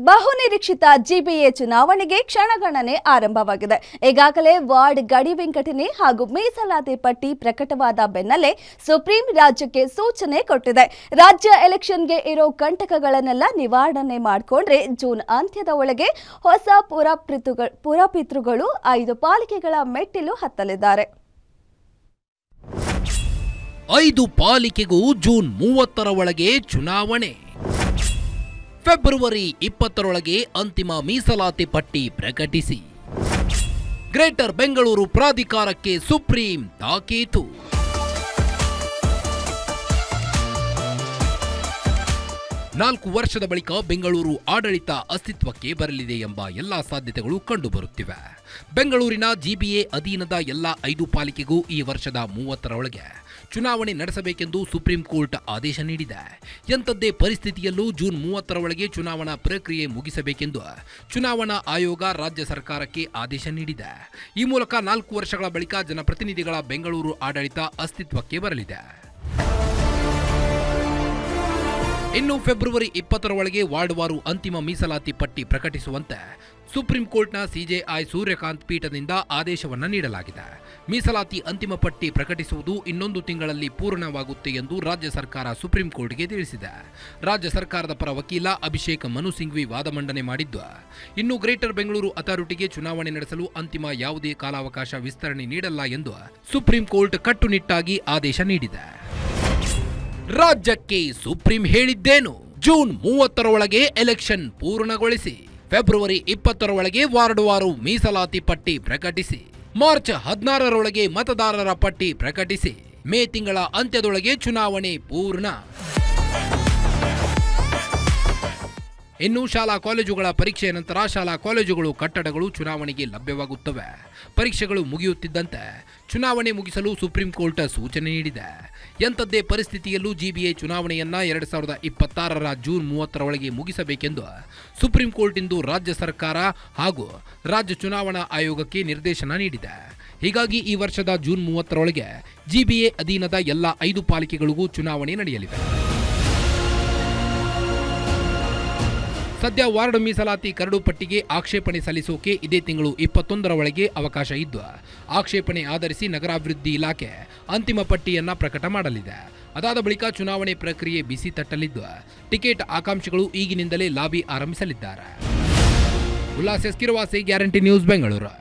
ಬಹುನಿರೀಕ್ಷಿತ ಜಿಬಿಎ ಚುನಾವಣೆಗೆ ಕ್ಷಣಗಣನೆ ಆರಂಭವಾಗಿದೆ. ಈಗಾಗಲೇ ವಾರ್ಡ್ ಗಡಿ ವಿಂಗಡಣೆ ಹಾಗೂ ಮೀಸಲಾತಿ ಪಟ್ಟಿ ಪ್ರಕಟವಾದ ಬೆನ್ನಲ್ಲೇ ಸುಪ್ರೀಂ ರಾಜ್ಯಕ್ಕೆ ಸೂಚನೆ ಕೊಟ್ಟಿದೆ. ರಾಜ್ಯ ಎಲೆಕ್ಷನ್ಗೆ ಇರೋ ಕಂಟಕಗಳನ್ನೆಲ್ಲ ನಿವಾರಣೆ ಮಾಡಿಕೊಂಡ್ರೆ ಜೂನ್ ಅಂತ್ಯದ ಒಳಗೆ ಹೊಸ ಪುರಪಿತೃಗಳು 5 ಪಾಲಿಕೆಗಳ ಮೆಟ್ಟಿಲು ಹತ್ತಲಿದ್ದಾರೆ. 5 ಪಾಲಿಕೆಗೂ ಜೂನ್ 30ರ ಒಳಗೆ ಚುನಾವಣೆ. ಫೆಬ್ರವರಿ 20ರೊಳಗೆ ಅಂತಿಮ ಮೀಸಲಾತಿ ಪಟ್ಟಿ ಪ್ರಕಟಿಸಿ. ಗ್ರೇಟರ್ ಬೆಂಗಳೂರು ಪ್ರಾಧಿಕಾರಕ್ಕೆ ಸುಪ್ರೀಂ ತಾಕೀತು. ನಾಲ್ಕು ವರ್ಷದ ಬಳಿಕ ಬೆಂಗಳೂರು ಆಡಳಿತ ಅಸ್ತಿತ್ವಕ್ಕೆ ಬರಲಿದೆ ಎಂಬ ಎಲ್ಲಾ ಸಾಧ್ಯತೆಗಳು ಕಂಡುಬರುತ್ತಿವೆ. ಬೆಂಗಳೂರಿನ ಜಿಬಿಎ ಅಧೀನದ ಎಲ್ಲ 5 ಪಾಲಿಕೆಗೂ ಈ ವರ್ಷದ 30ರೊಳಗೆ ಚುನಾವಣೆ ನಡೆಸಬೇಕೆಂದು ಸುಪ್ರೀಂ ಕೋರ್ಟ್ ಆದೇಶ ನೀಡಿದೆ. ಎಂಥದ್ದೇ ಪರಿಸ್ಥಿತಿಯಲ್ಲೂ ಜೂನ್ 30ರ ಒಳಗೆ ಚುನಾವಣಾ ಪ್ರಕ್ರಿಯೆ ಮುಗಿಸಬೇಕೆಂದು ಚುನಾವಣಾ ಆಯೋಗ ರಾಜ್ಯ ಸರ್ಕಾರಕ್ಕೆ ಆದೇಶ ನೀಡಿದೆ. ಈ ಮೂಲಕ 4 ವರ್ಷಗಳ ಬಳಿಕ ಜನಪ್ರತಿನಿಧಿಗಳ ಬೆಂಗಳೂರು ಆಡಳಿತ ಅಸ್ತಿತ್ವಕ್ಕೆ ಬರಲಿದೆ. ಇನ್ನು ಫೆಬ್ರವರಿ 20ರ ಒಳಗೆ ವಾರ್ಡ್ವಾರು ಅಂತಿಮ ಮೀಸಲಾತಿ ಪಟ್ಟಿ ಪ್ರಕಟಿಸುವಂತೆ ಸುಪ್ರೀಂ ಕೋರ್ಟ್ನ ಸಿಜೆಐ ಸೂರ್ಯಕಾಂತ್ ಪೀಠದಿಂದ ಆದೇಶವನ್ನು ನೀಡಲಾಗಿದೆ. ಮೀಸಲಾತಿ ಅಂತಿಮ ಪಟ್ಟಿ ಪ್ರಕಟಿಸುವುದು ಇನ್ನೊಂದು ತಿಂಗಳಲ್ಲಿ ಪೂರ್ಣವಾಗುತ್ತೆ ಎಂದು ರಾಜ್ಯ ಸರ್ಕಾರ ಸುಪ್ರೀಂ ಕೋರ್ಟ್ಗೆ ತಿಳಿಸಿದೆ. ರಾಜ್ಯ ಸರ್ಕಾರದ ಪರ ವಕೀಲ ಅಭಿಷೇಕ್ ಮನು ಸಿಂಘ್ವಿ ವಾದ ಮಂಡನೆ ಮಾಡಿದ್ದು, ಇನ್ನು ಗ್ರೇಟರ್ ಬೆಂಗಳೂರು ಅಥಾರಿಟಿಗೆ ಚುನಾವಣೆ ನಡೆಸಲು ಅಂತಿಮ ಯಾವುದೇ ಕಾಲಾವಕಾಶ ವಿಸ್ತರಣೆ ನೀಡಲ್ಲ ಎಂದು ಸುಪ್ರೀಂ ಕೋರ್ಟ್ ಕಟ್ಟುನಿಟ್ಟಾಗಿ ಆದೇಶ ನೀಡಿದೆ. ರಾಜ್ಯಕ್ಕೆ ಸುಪ್ರೀಂ ಹೇಳಿದ್ದೇನು? ಜೂನ್ 30ರ ಒಳಗೆ ಎಲೆಕ್ಷನ್ ಪೂರ್ಣಗೊಳಿಸಿ. ಫೆಬ್ರವರಿ 20ರ ಒಳಗೆ ವಾರ್ಡ್ವಾರು ಮೀಸಲಾತಿ ಪಟ್ಟಿ ಪ್ರಕಟಿಸಿ. ಮಾರ್ಚ್ 16ರೊಳಗೆ ಮತದಾರರ ಪಟ್ಟಿ ಪ್ರಕಟಿಸಿ. ಮೇ ತಿಂಗಳ ಅಂತ್ಯದೊಳಗೆ ಚುನಾವಣೆ ಪೂರ್ಣ. ಇನ್ನು ಶಾಲಾ ಕಾಲೇಜುಗಳ ಪರೀಕ್ಷೆಯ ನಂತರ ಶಾಲಾ ಕಾಲೇಜುಗಳು ಕಟ್ಟಡಗಳು ಚುನಾವಣೆಗೆ ಲಭ್ಯವಾಗುತ್ತವೆ. ಪರೀಕ್ಷೆಗಳು ಮುಗಿಯುತ್ತಿದ್ದಂತೆ ಚುನಾವಣೆ ಮುಗಿಸಲು ಸುಪ್ರೀಂ ಕೋರ್ಟ್ ಸೂಚನೆ ನೀಡಿದೆ. ಎಂಥದ್ದೇ ಪರಿಸ್ಥಿತಿಯಲ್ಲೂ ಜಿಬಿಎ ಚುನಾವಣೆಯನ್ನ 2026ರ ಜೂನ್ 30ರ ಒಳಗೆ ಮುಗಿಸಬೇಕೆಂದು ಸುಪ್ರೀಂ ಕೋರ್ಟ್ ಇಂದು ರಾಜ್ಯ ಸರ್ಕಾರ ಹಾಗೂ ರಾಜ್ಯ ಚುನಾವಣಾ ಆಯೋಗಕ್ಕೆ ನಿರ್ದೇಶನ ನೀಡಿದೆ. ಹೀಗಾಗಿ ಈ ವರ್ಷದ ಜೂನ್ 30ರೊಳಗೆ ಜಿಬಿಎ ಅಧೀನದ ಎಲ್ಲ 5 ಪಾಲಿಕೆಗಳಿಗೂ ಚುನಾವಣೆ ನಡೆಯಲಿದೆ. ಸದ್ಯ ವಾರ್ಡ್ ಮೀಸಲಾತಿ ಕರಡು ಪಟ್ಟಿಗೆ ಆಕ್ಷೇಪಣೆ ಸಲ್ಲಿಸೋಕೆ ಇದೇ ತಿಂಗಳು 21ರ ಒಳಗೆ ಅವಕಾಶ ಇದ್ದು, ಆಕ್ಷೇಪಣೆ ಆಧರಿಸಿ ನಗರಾಭಿವೃದ್ಧಿ ಇಲಾಖೆ ಅಂತಿಮ ಪಟ್ಟಿಯನ್ನ ಪ್ರಕಟ ಮಾಡಲಿದೆ. ಅದಾದ ಬಳಿಕ ಚುನಾವಣೆ ಪ್ರಕ್ರಿಯೆ ಬಿಸಿ ತಟ್ಟಲಿದ್ದು, ಟಿಕೆಟ್ ಆಕಾಂಕ್ಷಿಗಳು ಈಗಿನಿಂದಲೇ ಲಾಬಿ ಆರಂಭಿಸಲಿದ್ದಾರೆ. Ullas S Kiravasi, Guarantee News, Bengaluru.